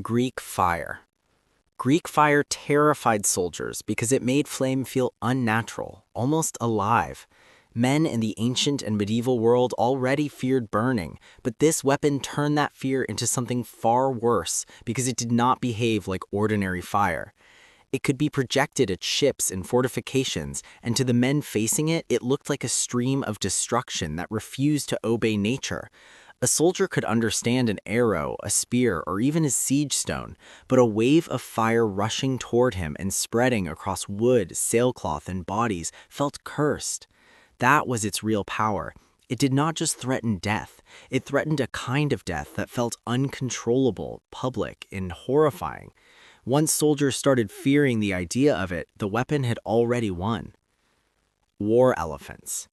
Greek fire. Greek fire terrified soldiers because it made flame feel unnatural, almost alive. Men in the ancient and medieval world already feared burning, but this weapon turned that fear into something far worse because it did not behave like ordinary fire. It could be projected at ships and fortifications, and to the men facing it, it looked like a stream of destruction that refused to obey nature. A soldier could understand an arrow, a spear, or even a siege stone, but a wave of fire rushing toward him and spreading across wood, sailcloth, and bodies felt cursed. That was its real power. It did not just threaten death, it threatened a kind of death that felt uncontrollable, public, and horrifying. Once soldiers started fearing the idea of it, the weapon had already won. War elephants.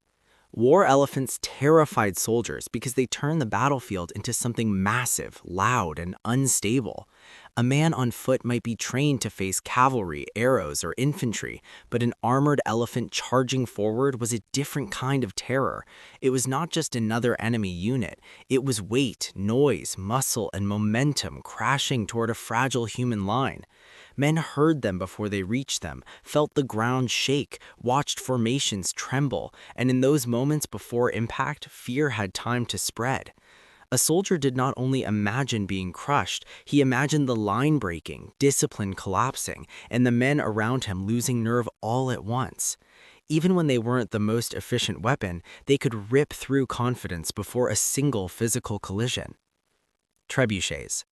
War elephants terrified soldiers because they turned the battlefield into something massive, loud, and unstable. A man on foot might be trained to face cavalry, arrows, or infantry, but an armored elephant charging forward was a different kind of terror. It was not just another enemy unit. It was weight, noise, muscle, and momentum crashing toward a fragile human line. Men heard them before they reached them, felt the ground shake, watched formations tremble, and in those moments before impact, fear had time to spread. A soldier did not only imagine being crushed, he imagined the line breaking, discipline collapsing, and the men around him losing nerve all at once. Even when they weren't the most efficient weapon, they could rip through confidence before a single physical collision. Trebuchets.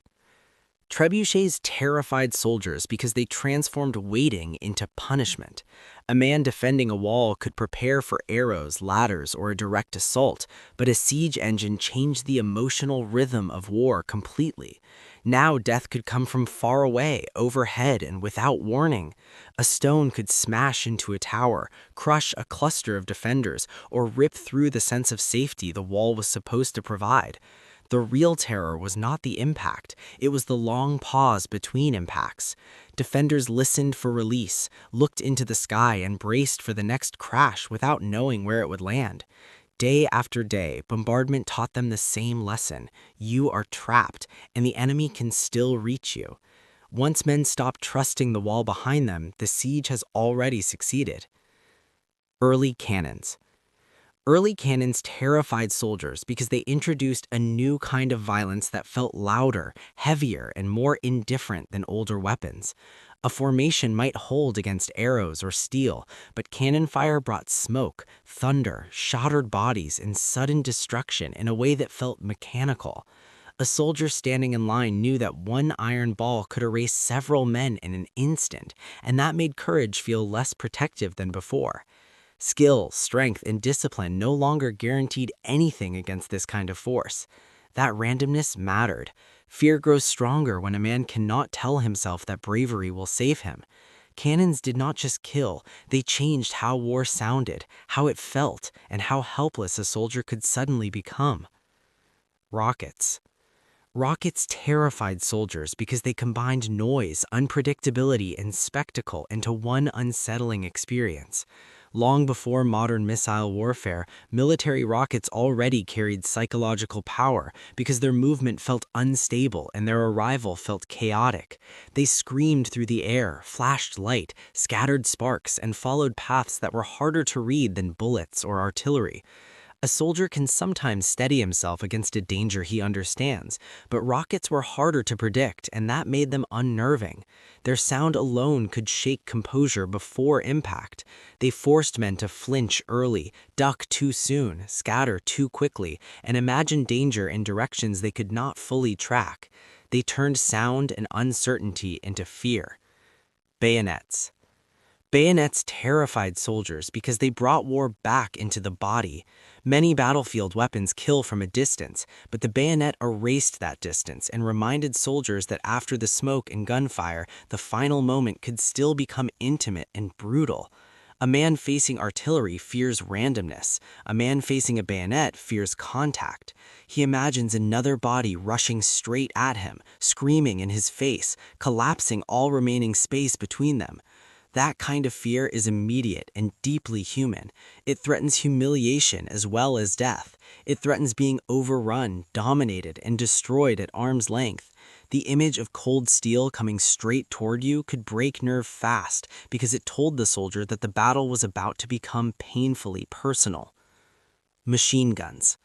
Trebuchets terrified soldiers because they transformed waiting into punishment. A man defending a wall could prepare for arrows, ladders, or a direct assault, but a siege engine changed the emotional rhythm of war completely. Now death could come from far away, overhead, and without warning. A stone could smash into a tower, crush a cluster of defenders, or rip through the sense of safety the wall was supposed to provide. The real terror was not the impact, it was the long pause between impacts. Defenders listened for release, looked into the sky, and braced for the next crash without knowing where it would land. Day after day, bombardment taught them the same lesson. You are trapped, and the enemy can still reach you. Once men stopped trusting the wall behind them, the siege has already succeeded. Early cannons. Early cannons terrified soldiers because they introduced a new kind of violence that felt louder, heavier, and more indifferent than older weapons. A formation might hold against arrows or steel, but cannon fire brought smoke, thunder, shattered bodies, and sudden destruction in a way that felt mechanical. A soldier standing in line knew that one iron ball could erase several men in an instant, and that made courage feel less protective than before. Skill, strength, and discipline no longer guaranteed anything against this kind of force. That randomness mattered. Fear grows stronger when a man cannot tell himself that bravery will save him. Cannons did not just kill, they changed how war sounded, how it felt, and how helpless a soldier could suddenly become. Rockets. Rockets terrified soldiers because they combined noise, unpredictability, and spectacle into one unsettling experience. Long before modern missile warfare, military rockets already carried psychological power because their movement felt unstable and their arrival felt chaotic. They screamed through the air, flashed light, scattered sparks, and followed paths that were harder to read than bullets or artillery. A soldier can sometimes steady himself against a danger he understands, but rockets were harder to predict, and that made them unnerving. Their sound alone could shake composure before impact. They forced men to flinch early, duck too soon, scatter too quickly, and imagine danger in directions they could not fully track. They turned sound and uncertainty into fear. Bayonets. Bayonets terrified soldiers because they brought war back into the body. Many battlefield weapons kill from a distance, but the bayonet erased that distance and reminded soldiers that after the smoke and gunfire, the final moment could still become intimate and brutal. A man facing artillery fears randomness. A man facing a bayonet fears contact. He imagines another body rushing straight at him, screaming in his face, collapsing all remaining space between them. That kind of fear is immediate and deeply human. It threatens humiliation as well as death. It threatens being overrun, dominated, and destroyed at arm's length. The image of cold steel coming straight toward you could break nerve fast because it told the soldier that the battle was about to become painfully personal. Machine guns.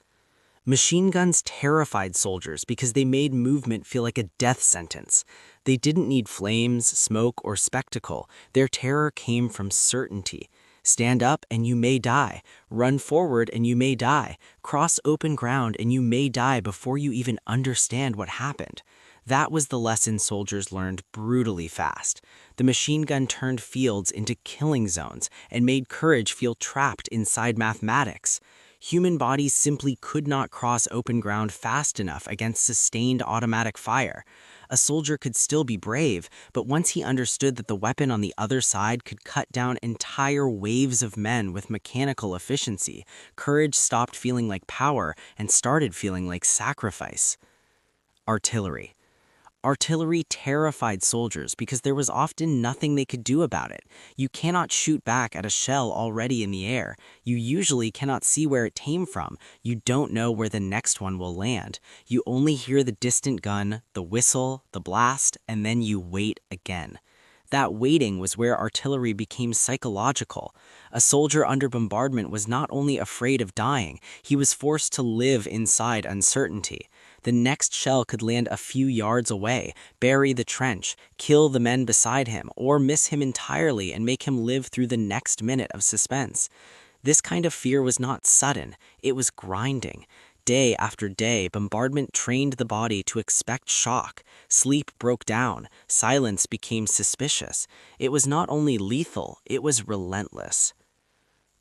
Machine guns terrified soldiers because they made movement feel like a death sentence. They didn't need flames, smoke, or spectacle. Their terror came from certainty. Stand up and you may die. Run forward and you may die. Cross open ground and you may die before you even understand what happened. That was the lesson soldiers learned brutally fast. The machine gun turned fields into killing zones and made courage feel trapped inside mathematics. Human bodies simply could not cross open ground fast enough against sustained automatic fire. A soldier could still be brave, but once he understood that the weapon on the other side could cut down entire waves of men with mechanical efficiency, courage stopped feeling like power and started feeling like sacrifice. Artillery. Artillery terrified soldiers because there was often nothing they could do about it. You cannot shoot back at a shell already in the air. You usually cannot see where it came from. You don't know where the next one will land. You only hear the distant gun, the whistle, the blast, and then you wait again. That waiting was where artillery became psychological. A soldier under bombardment was not only afraid of dying, he was forced to live inside uncertainty. The next shell could land a few yards away, bury the trench, kill the men beside him, or miss him entirely and make him live through the next minute of suspense. This kind of fear was not sudden, it was grinding. Day after day, bombardment trained the body to expect shock. Sleep broke down. Silence became suspicious. It was not only lethal, it was relentless.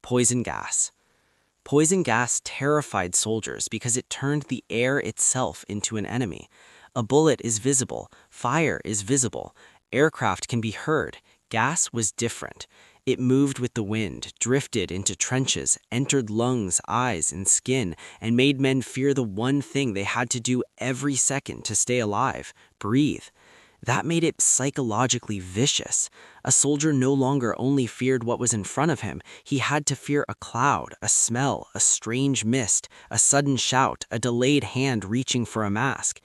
Poison gas. Poison gas terrified soldiers because it turned the air itself into an enemy. A bullet is visible. Fire is visible. Aircraft can be heard. Gas was different. It moved with the wind, drifted into trenches, entered lungs, eyes, and skin, and made men fear the one thing they had to do every second to stay alive: breathe. That made it psychologically vicious. A soldier no longer only feared what was in front of him, he had to fear a cloud, a smell, a strange mist, a sudden shout, a delayed hand reaching for a mask.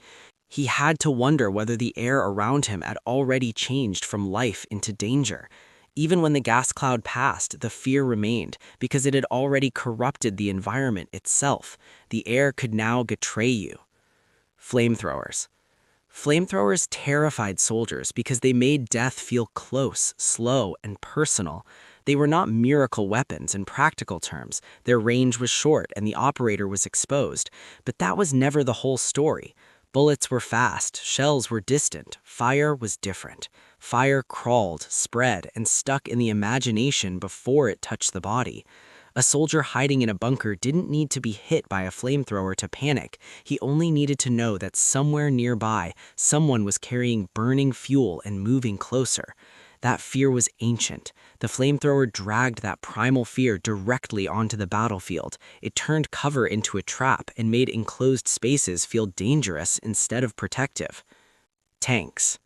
He had to wonder whether the air around him had already changed from life into danger. Even when the gas cloud passed, the fear remained, because it had already corrupted the environment itself. The air could now betray you. Flamethrowers. Flamethrowers terrified soldiers because they made death feel close, slow, and personal. They were not miracle weapons in practical terms. Their range was short and the operator was exposed. But that was never the whole story. Bullets were fast, shells were distant, fire was different. Fire crawled, spread, and stuck in the imagination before it touched the body. A soldier hiding in a bunker didn't need to be hit by a flamethrower to panic. He only needed to know that somewhere nearby, someone was carrying burning fuel and moving closer. That fear was ancient. The flamethrower dragged that primal fear directly onto the battlefield. It turned cover into a trap and made enclosed spaces feel dangerous instead of protective. Tanks.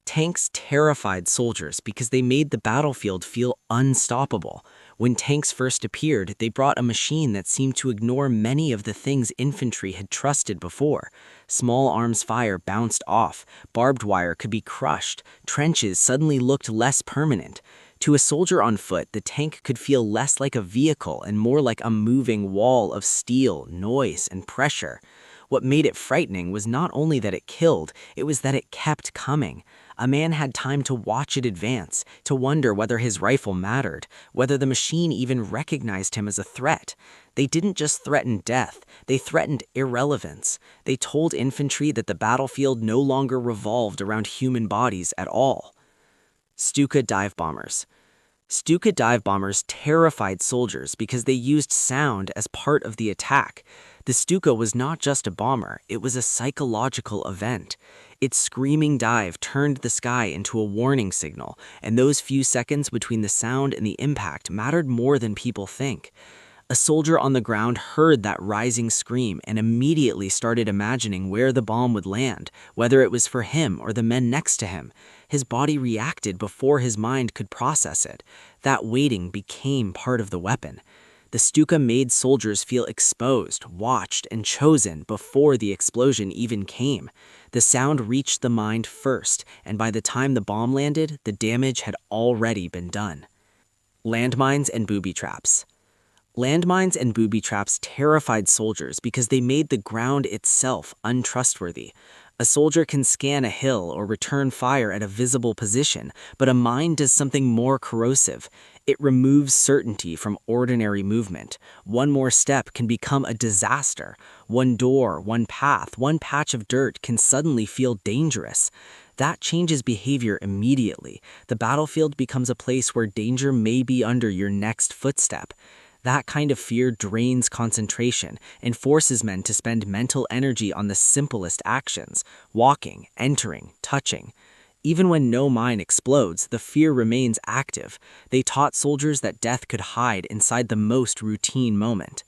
Tanks terrified soldiers because they made the battlefield feel unstoppable. When tanks first appeared, they brought a machine that seemed to ignore many of the things infantry had trusted before. Small arms fire bounced off, barbed wire could be crushed, trenches suddenly looked less permanent. To a soldier on foot, the tank could feel less like a vehicle and more like a moving wall of steel, noise, and pressure. What made it frightening was not only that it killed, it was that it kept coming. A man had time to watch it advance, to wonder whether his rifle mattered, whether the machine even recognized him as a threat. They didn't just threaten death, they threatened irrelevance. They told infantry that the battlefield no longer revolved around human bodies at all. Stuka dive bombers. Stuka dive bombers terrified soldiers because they used sound as part of the attack. The Stuka was not just a bomber, it was a psychological event. Its screaming dive turned the sky into a warning signal, and those few seconds between the sound and the impact mattered more than people think. A soldier on the ground heard that rising scream and immediately started imagining where the bomb would land, whether it was for him or the men next to him. His body reacted before his mind could process it. That waiting became part of the weapon. The Stuka made soldiers feel exposed, watched, and chosen before the explosion even came. The sound reached the mind first, and by the time the bomb landed, the damage had already been done. Landmines and booby traps. Landmines and booby traps terrified soldiers because they made the ground itself untrustworthy. A soldier can scan a hill or return fire at a visible position, but a mine does something more corrosive. It removes certainty from ordinary movement. One more step can become a disaster. One door, one path, one patch of dirt can suddenly feel dangerous. That changes behavior immediately. The battlefield becomes a place where danger may be under your next footstep. That kind of fear drains concentration and forces men to spend mental energy on the simplest actions: walking, entering, touching. Even when no mine explodes, the fear remains active. They taught soldiers that death could hide inside the most routine moment.